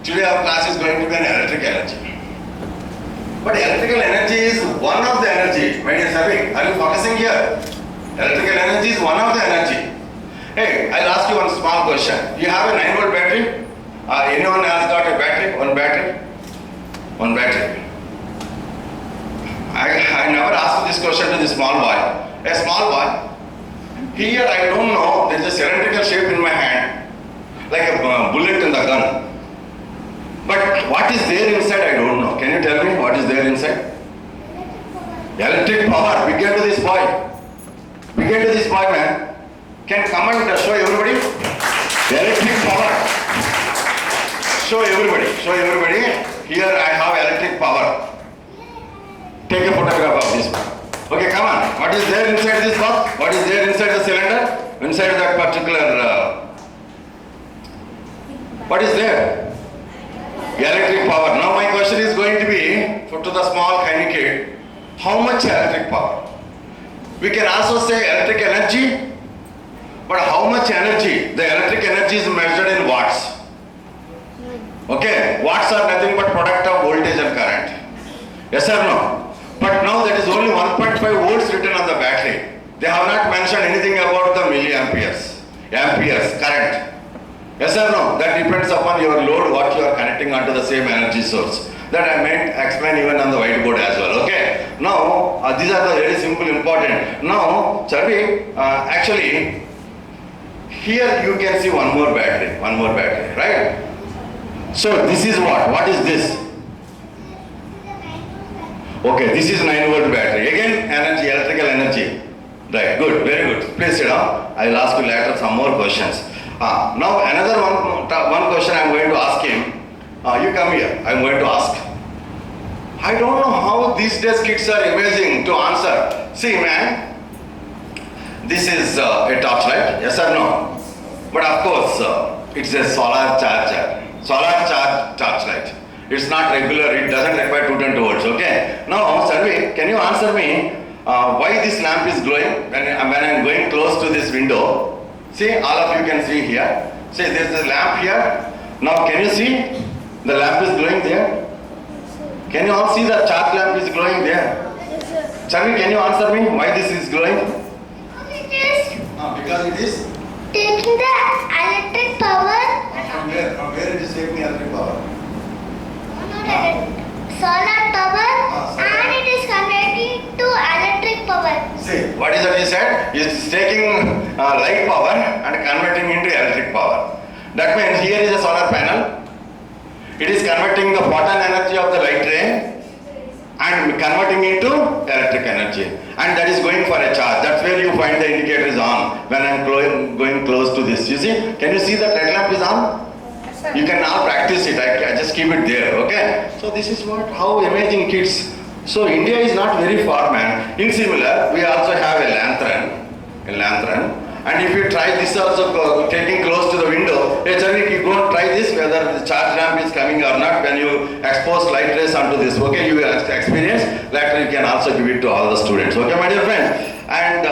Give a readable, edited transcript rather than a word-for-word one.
Today our class is going to be an electric energy. But electrical energy is one of the energy. My dear Charvik, are you focusing here? Electrical energy is one of the energy. Hey, I'll ask you one small question. You have a 9-volt battery? Anyone has got a battery? One battery? One battery. I never asked this question to the small boy. A small boy. Here I don't know, there is a cylindrical shape in my hand, like a bullet in the gun. But what is there inside, I don't know. Can you tell me what is there inside? Electric power. Begin to this boy. Begin to this boy, man. Can come and show everybody? Electric power. Show everybody. Show everybody. Here I have electric power. Take a photograph of this one. Okay, come on. What is there inside this box? What is there inside the cylinder? Inside that particular... what is there? Electric power. Now my question is going to be, to the small tiny kid, how much electric power? We can also say electric energy, but how much energy? The electric energy is measured in watts. Okay, watts are nothing but product of voltage and current. Yes or no? But now that is only 1.5 volts written on the battery. They have not mentioned anything about the milliamperes, amperes, current. Yes or no? That depends upon your load, what you are connecting onto the same energy source. That I might explain even on the whiteboard as well. Okay. Now, these are the very simple, important. Now, Charvik, actually, here you can see one more battery, right? So this is what? What is this? Okay, this is 9-volt battery. Again, energy, electrical energy. Right, good, very good. Please sit down. I will ask you later some more questions. Now another one question I am going to ask him. You come here, I am going to ask. I don't know how these days kids are amazing to answer. See man, this is a torchlight, yes or no? But of course, it's a solar charger. Solar torchlight. It's not regular, it doesn't require 220 volts, okay? Now, Charvik, can you answer me why this lamp is glowing when I'm going close to this window? See, all of you can see here. See, there's a lamp here. Now, can you see? The lamp is glowing there. Can you all see the charge lamp is glowing there? Charvik, can you answer me why this is glowing? Because it is taking the electric power. From where? From where it is taking electric power? Solar power and it is converting to electric power. See, what is that he said? He is taking light power and converting into electric power. That means here is a solar panel. It is converting the photon energy of the light ray and converting into electric energy. And that is going for a charge. That's where you find the indicator is on when I am going close to this. You see? Can you see that red lamp is on? You can now practice it. I just keep it there, okay? So this is how amazing kids. So India is not very far, man. In similar, we also have a lantern. And if you try this also, taking close to the window, hey Charvik, you go and try this, whether the charge lamp is coming or not, when you expose light rays onto this, okay? You will experience. Later you can also give it to all the students, okay, my dear friends? And